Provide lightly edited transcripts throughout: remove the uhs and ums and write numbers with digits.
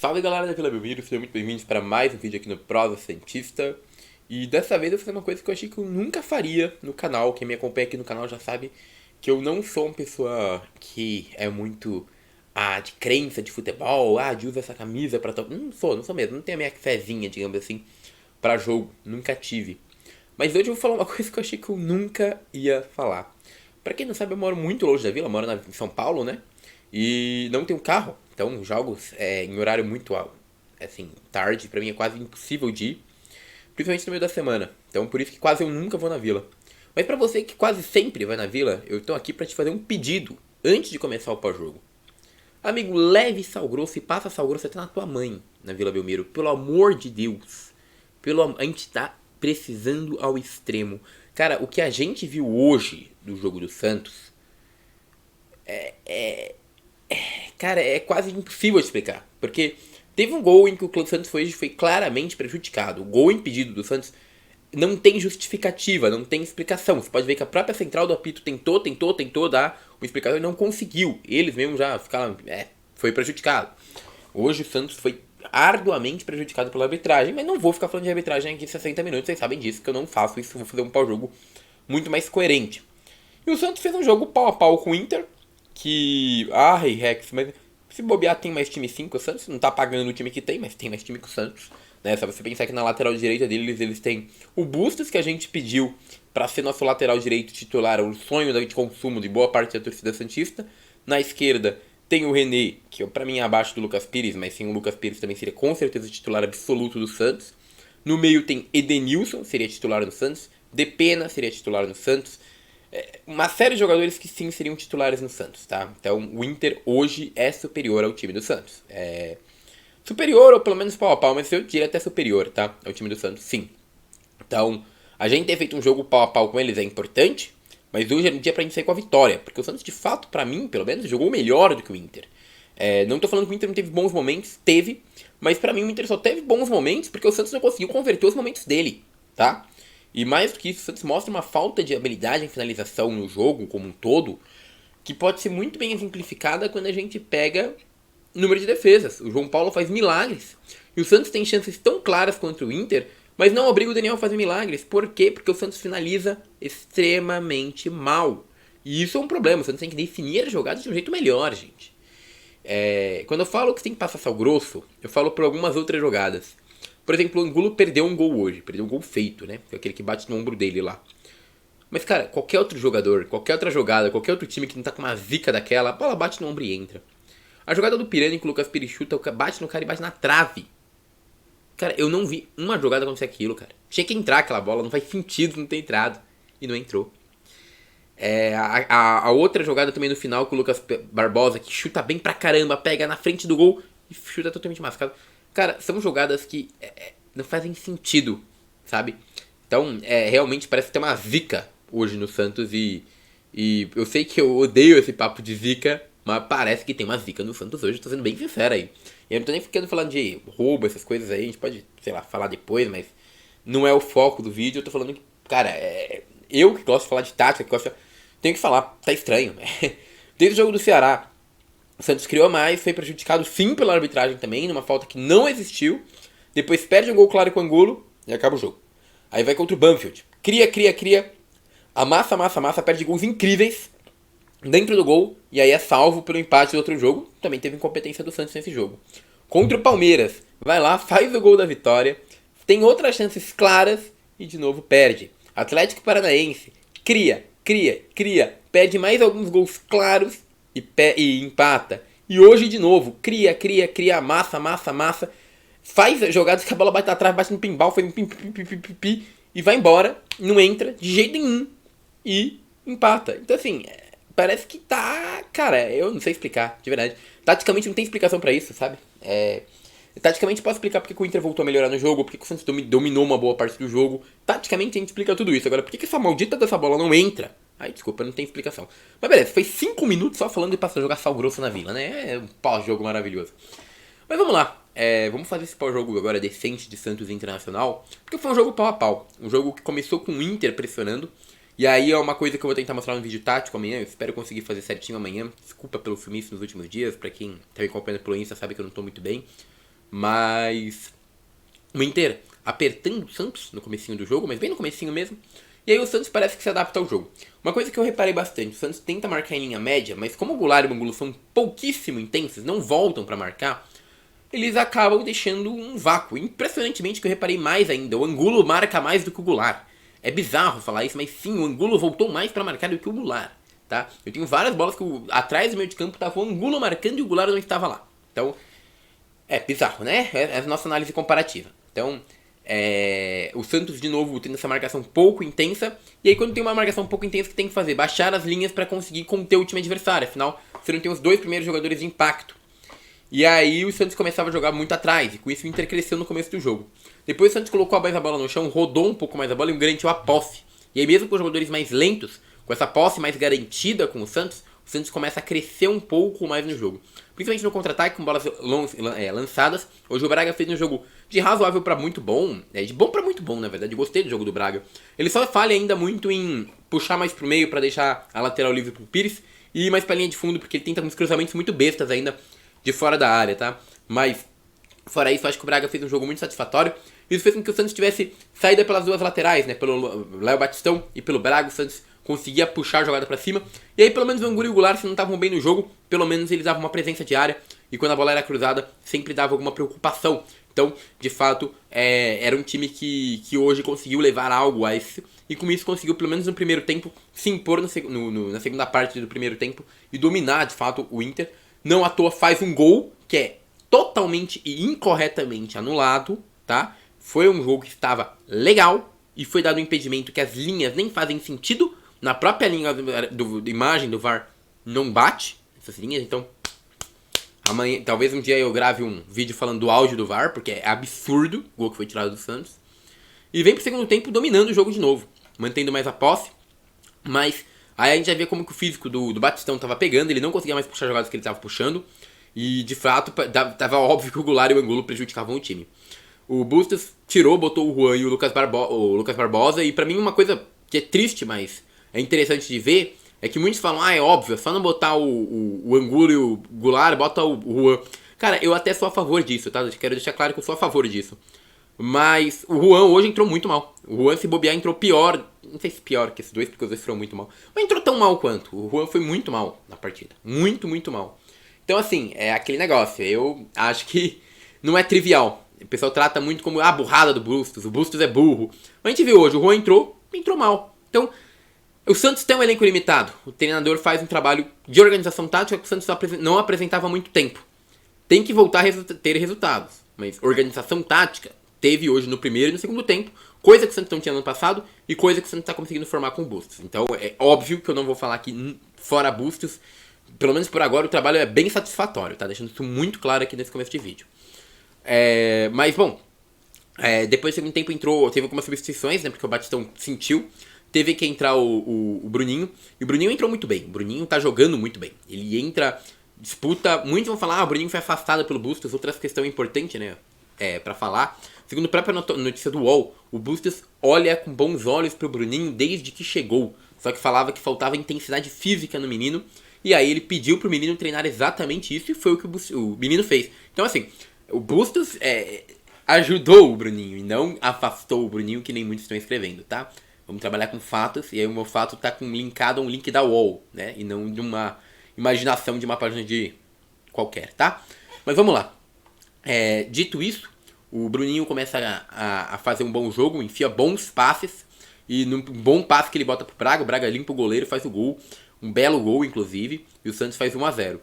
Salve galera da Vila Belmiro, sejam muito bem-vindos para mais um vídeo aqui no Prosa Cientista. E dessa vez eu vou fazer uma coisa que eu achei que eu nunca faria no canal. Quem me acompanha aqui no canal já sabe que eu não sou uma pessoa que é muito de crença de futebol, de usa essa camisa pra tal. Não sou mesmo, não tenho a minha fezinha, digamos assim, pra jogo, nunca tive. Mas hoje eu vou falar uma coisa que eu achei que eu nunca ia falar. Pra quem não sabe, eu moro muito longe da vila, eu moro em São Paulo, né? E não tenho carro, então jogos em horário muito assim, tarde, pra mim é quase impossível de ir, principalmente no meio da semana. Então por isso que quase eu nunca vou na vila. Mas pra você que quase sempre vai na vila, eu tô aqui pra te fazer um pedido antes de começar o pós-jogo. Amigo, leve sal grosso e passa sal grosso até na tua mãe, na Vila Belmiro. Pelo amor de Deus. A gente tá precisando ao extremo. Cara, o que a gente viu hoje do jogo do Santos cara, é quase impossível de explicar. Porque teve um gol em que o Santos foi claramente prejudicado. O gol impedido do Santos não tem justificativa, não tem explicação. Você pode ver que a própria central do apito tentou dar uma explicação e não conseguiu. Eles mesmos já ficaram. Foi prejudicado. Hoje o Santos foi arduamente prejudicado pela arbitragem, mas não vou ficar falando de arbitragem aqui 60 minutos, vocês sabem disso, que eu não faço isso, vou fazer um pau-jogo muito mais coerente. E o Santos fez um jogo pau a pau com o Inter, que. Rei Rex, mas se bobear tem mais time sim que o Santos, não tá pagando o time que tem, mas tem mais time que o Santos. Né? Só você pensar que na lateral direita deles, eles têm o Bustos, que a gente pediu para ser nosso lateral direito titular, o sonho de consumo de boa parte da torcida santista. Na esquerda tem o René, que para mim é abaixo do Lucas Pires, mas sim o Lucas Pires também seria com certeza o titular absoluto do Santos. No meio tem Edenilson, seria titular no Santos. Depena seria titular no Santos. Uma série de jogadores que sim seriam titulares no Santos, tá? Então o Inter hoje é superior ao time do Santos. Superior, ou pelo menos pau a pau, mas eu diria até superior, tá? Ao time do Santos, sim. Então, a gente ter feito um jogo pau a pau com eles é importante, mas hoje é um dia pra gente sair com a vitória. Porque o Santos, de fato, pra mim, pelo menos, jogou melhor do que o Inter. Não tô falando que o Inter não teve bons momentos, teve, mas pra mim o Inter só teve bons momentos porque o Santos não conseguiu converter os momentos dele, tá? E mais do que isso, o Santos mostra uma falta de habilidade em finalização no jogo como um todo, que pode ser muito bem exemplificada quando a gente pega número de defesas. O João Paulo faz milagres. E o Santos tem chances tão claras contra o Inter, mas não obriga o Daniel a fazer milagres. Por quê? Porque o Santos finaliza extremamente mal. E isso é um problema. O Santos tem que definir as jogadas de um jeito melhor, gente. Quando eu falo que tem que passar sal grosso, eu falo por algumas outras jogadas. Por exemplo, o Angulo perdeu um gol hoje. Perdeu um gol feito, né? Aquele que bate no ombro dele lá. Mas, cara, qualquer outro jogador, qualquer outra jogada, qualquer outro time que não tá com uma zica daquela, a bola bate no ombro e entra. A jogada do Pirani que o Lucas Pires chuta, bate no cara e bate na trave. Cara, eu não vi uma jogada acontecer aquilo, cara. Tinha que entrar aquela bola, não faz sentido não ter entrado. E não entrou. A outra jogada também no final com o Lucas Barbosa, que chuta bem pra caramba, pega na frente do gol e chuta totalmente mascado. Cara, são jogadas que não fazem sentido, sabe? Então, realmente parece que tem uma zica hoje no Santos e eu sei que eu odeio esse papo de zica, mas parece que tem uma zica no Santos hoje, tô sendo bem sincero aí. E eu não tô nem ficando falando de roubo, essas coisas aí, a gente pode, sei lá, falar depois, mas não é o foco do vídeo, eu tô falando que, cara, eu que gosto de falar de tática, que gosto de... tenho que falar, tá estranho. Desde o jogo do Ceará, o Santos criou mais, foi prejudicado sim pela arbitragem também, numa falta que não existiu. Depois perde um gol claro com o Angulo e acaba o jogo. Aí vai contra o Banfield. Cria. Amassa, perde gols incríveis dentro do gol. E aí é salvo pelo empate do outro jogo. Também teve incompetência do Santos nesse jogo. Contra o Palmeiras, vai lá, faz o gol da vitória. Tem outras chances claras e de novo perde. Atlético Paranaense, cria. Perde mais alguns gols claros e empata. E hoje de novo, cria, amassa. Faz jogadas que a bola bate atrás, bate no pinball, faz um pim, e vai embora, não entra de jeito nenhum e empata. Então assim, parece que tá... Cara, eu não sei explicar, de verdade. Taticamente não tem explicação pra isso, sabe? Taticamente posso explicar porque o Inter voltou a melhorar no jogo, porque o Santos dominou uma boa parte do jogo. Taticamente a gente explica tudo isso. Agora, por que essa maldita dessa bola não entra? Ai, desculpa, não tem explicação. Mas beleza, foi 5 minutos só falando de passar a jogar sal grosso na vila, né? É um pós-jogo maravilhoso. Mas vamos lá. Vamos fazer esse pós-jogo agora decente de Santos Internacional, porque foi um jogo pau a pau. Um jogo que começou com o Inter pressionando. E aí é uma coisa que eu vou tentar mostrar no vídeo tático amanhã. Eu espero conseguir fazer certinho amanhã. Desculpa pelo sumiço nos últimos dias. Pra quem tá me acompanhando pelo Insta sabe que eu não tô muito bem. Mas o Inter apertando o Santos no comecinho do jogo, mas bem no comecinho mesmo. E aí o Santos parece que se adapta ao jogo. Uma coisa que eu reparei bastante, o Santos tenta marcar em linha média, mas como o Goulart e o Angulo são pouquíssimo intensos, não voltam para marcar, eles acabam deixando um vácuo. Impressionantemente que eu reparei mais ainda, o Angulo marca mais do que o Goulart. É bizarro falar isso, mas sim, o Angulo voltou mais para marcar do que o Goulart, tá? Eu tenho várias bolas que atrás do meio de campo tava o Angulo marcando e o Goulart não estava lá. Então, é bizarro, né? É a nossa análise comparativa. Então, o Santos de novo tendo essa marcação pouco intensa. E aí quando tem uma marcação pouco intensa, o que tem que fazer? Baixar as linhas para conseguir conter o time adversário. Afinal, você não tem os dois primeiros jogadores de impacto. E aí o Santos começava a jogar muito atrás. E com isso o Inter cresceu no começo do jogo. Depois o Santos colocou mais a bola no chão, rodou um pouco mais a bola e garantiu a posse. E aí mesmo com os jogadores mais lentos, com essa posse mais garantida com o Santos começa a crescer um pouco mais no jogo. Principalmente no contra-ataque, com bolas lançadas. Hoje o Braga fez um jogo de razoável para muito bom. De bom para muito bom, na verdade. Gostei do jogo do Braga. Ele só falha ainda muito em puxar mais pro meio para deixar a lateral livre pro Pires. E ir mais pra linha de fundo, porque ele tenta uns cruzamentos muito bestas ainda de fora da área, tá? Mas, fora isso, acho que o Braga fez um jogo muito satisfatório. Isso fez com que o Santos tivesse saída pelas duas laterais, né? Pelo Léo Batistão e pelo Braga. O Santos conseguia puxar a jogada pra cima. E aí, pelo menos o Angulo e o Goulart, se não estavam bem no jogo, pelo menos eles davam uma presença de área. E quando a bola era cruzada, sempre dava alguma preocupação. Então, de fato, era um time que hoje conseguiu levar algo a isso. E com isso conseguiu, pelo menos no primeiro tempo, se impor na segunda parte do primeiro tempo e dominar, de fato, o Inter. Não à toa faz um gol que é totalmente e incorretamente anulado, tá? Foi um jogo que estava legal e foi dado um impedimento que as linhas nem fazem sentido. Na própria linha de imagem do VAR não bate essas linhas, então amanhã, talvez um dia eu grave um vídeo falando do áudio do VAR, porque é absurdo o gol que foi tirado do Santos. E vem pro segundo tempo dominando o jogo de novo, mantendo mais a posse, mas aí a gente já vê como que o físico do Batistão tava pegando, ele não conseguia mais puxar jogadas que ele tava puxando, e de fato tava óbvio que o Goulart e o Angulo prejudicavam o time. O Bustos tirou, botou o Juan e o Lucas Barbosa, e pra mim uma coisa que é triste, mas é interessante de ver, é que muitos falam, é óbvio, é só não botar o Angulo e o Goulart, bota o Juan. Cara, eu até sou a favor disso, tá? Eu quero deixar claro que eu sou a favor disso. Mas o Juan hoje entrou muito mal. O Juan, se bobear, entrou pior. Não sei se pior que esses dois, porque os dois foram muito mal. Mas entrou tão mal quanto. O Juan foi muito mal na partida. Muito, muito mal. Então, assim, é aquele negócio. Eu acho que não é trivial. O pessoal trata muito como a burrada do Bustos. O Bustos é burro. Mas a gente viu hoje, o Juan entrou mal. Então, o Santos tem um elenco limitado. O treinador faz um trabalho de organização tática que o Santos não apresentava há muito tempo. Tem que voltar a ter resultados. Mas organização tática teve hoje no primeiro e no segundo tempo, coisa que o Santos não tinha no ano passado e coisa que o Santos está conseguindo formar com o Bustos. Então é óbvio que eu não vou falar aqui fora Bustos, pelo menos por agora o trabalho é bem satisfatório, tá? Deixando isso muito claro aqui nesse começo de vídeo. Mas bom, depois do segundo tempo teve algumas substituições, né? Porque o Batistão sentiu, teve que entrar o Bruninho, e o Bruninho entrou muito bem, o Bruninho tá jogando muito bem, ele entra, disputa, muitos vão falar, o Bruninho foi afastado pelo Bustos, outra questão importante, né? Pra falar. Segundo a própria notícia do UOL, o Bustos olha com bons olhos pro Bruninho desde que chegou. Só que falava que faltava intensidade física no menino. E aí ele pediu pro menino treinar exatamente isso e foi o que o menino fez. Então assim, o Bustos ajudou o Bruninho e não afastou o Bruninho, que nem muitos estão escrevendo, tá? Vamos trabalhar com fatos, e aí o meu fato tá linkado a um link da UOL, né? E não de uma imaginação de uma página de qualquer, tá? Mas vamos lá. Dito isso, o Bruninho começa a fazer um bom jogo, enfia bons passes, e num bom passe que ele bota pro Braga, o Braga limpa o goleiro, faz o gol, um belo gol inclusive, e o Santos faz 1-0.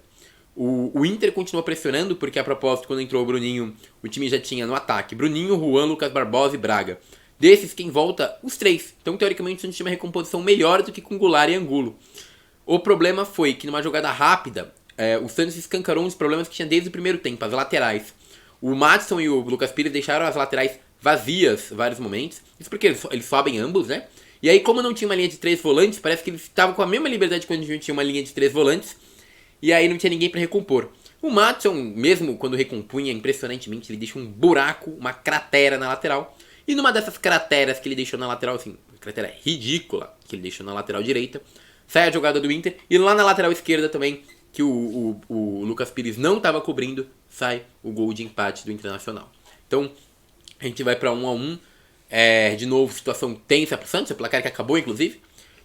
O Inter continua pressionando, porque a propósito, quando entrou o Bruninho, o time já tinha no ataque Bruninho, Juan, Lucas Barbosa e Braga. Desses, quem volta? Os três. Então, teoricamente, o Santos tinha uma recomposição melhor do que com Goulart e Angulo. O problema foi que numa jogada rápida, o Santos escancarou uns problemas que tinha desde o primeiro tempo, as laterais. O Madison e o Lucas Pires deixaram as laterais vazias em vários momentos. Isso porque eles sobem ambos, né? E aí, como não tinha uma linha de 3 volantes, parece que eles estavam com a mesma liberdade quando a gente tinha uma linha de 3 volantes. E aí não tinha ninguém pra recompor. O Madison, mesmo quando recompunha, impressionantemente, ele deixa um buraco, uma cratera na lateral. E numa dessas crateras que ele deixou na lateral, assim, uma cratera ridícula que ele deixou na lateral direita, sai a jogada do Inter. E lá na lateral esquerda também, que o Lucas Pires não estava cobrindo, sai o gol de empate do Internacional. Então, a gente vai para 1-1. De novo, situação tensa pro Santos, o placar que acabou, inclusive.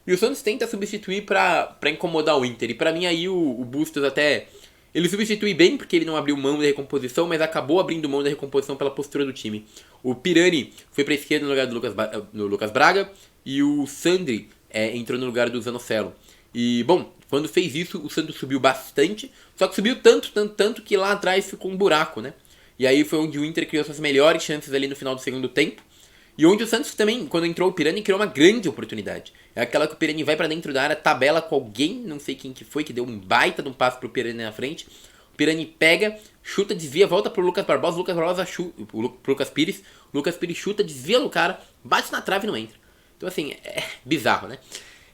E o Santos tenta substituir pra incomodar o Inter. E pra mim aí o Bustos até... Ele substitui bem porque ele não abriu mão da recomposição, mas acabou abrindo mão da recomposição pela postura do time. O Pirani foi pra esquerda no lugar do Lucas Braga e o Sandri entrou no lugar do Zanocelo. E, bom, quando fez isso, o Santos subiu bastante, só que subiu tanto que lá atrás ficou um buraco, né? E aí foi onde o Inter criou suas melhores chances ali no final do segundo tempo. E onde o Santos também, quando entrou o Pirani, criou uma grande oportunidade. É aquela que o Pirani vai pra dentro da área, tabela com alguém, não sei quem que foi, que deu um baita de um passo pro Pirani na frente. O Pirani pega, chuta, desvia, volta pro Lucas Barbosa, o Lucas Barbosa chuta, pro Lucas Pires. O Lucas Pires chuta, desvia no cara, bate na trave e não entra. Então assim, é bizarro, né?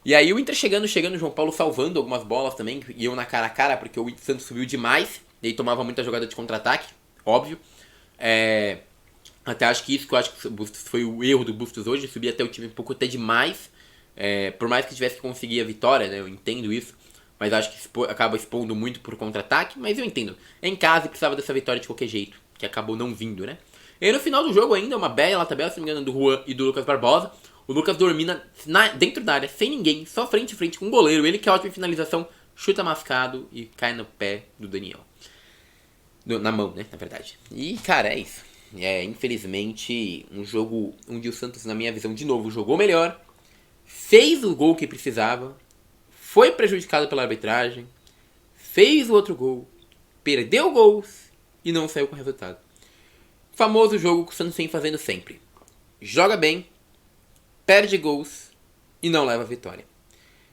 E aí o Inter chegando, o João Paulo salvando algumas bolas também, que iam na cara a cara, porque o Santos subiu demais, e aí tomava muita jogada de contra-ataque, óbvio. Até acho que foi o erro do Bustos hoje, subir até o time um pouco até demais. Por mais que tivesse que conseguir a vitória, né, eu entendo isso. Mas acho que acaba expondo muito por contra-ataque, mas eu entendo. Em casa e precisava dessa vitória de qualquer jeito, que acabou não vindo, né? E aí no final do jogo ainda, uma bela tabela, se não me engano, do Juan e do Lucas Barbosa. O Lucas domina dentro da área, sem ninguém, só frente a frente com o goleiro. Ele que é ótimo em finalização, chuta mascado e cai no pé do Daniel. Na mão, né, na verdade. E, cara, é isso. Infelizmente, um jogo onde o Santos, na minha visão, de novo, jogou melhor, fez o gol que precisava, foi prejudicado pela arbitragem, fez o outro gol, perdeu gols e não saiu com resultado. Famoso jogo que o Santos vem fazendo sempre. Joga bem, perde gols e não leva a vitória.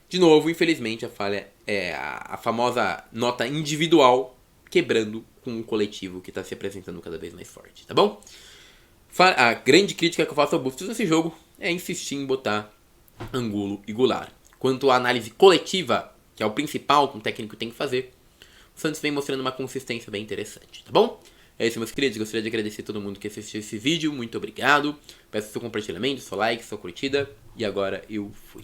De novo, infelizmente, a falha é a famosa nota individual quebrando com o coletivo que está se apresentando cada vez mais forte, tá bom? A grande crítica que eu faço ao Bustos nesse jogo é insistir em botar Angulo e Goulart. Quanto à análise coletiva, que é o principal que um técnico tem que fazer, o Santos vem mostrando uma consistência bem interessante, tá bom? É isso, meus queridos. Gostaria de agradecer a todo mundo que assistiu esse vídeo. Muito obrigado. Peço seu compartilhamento, seu like, sua curtida. E agora eu fui.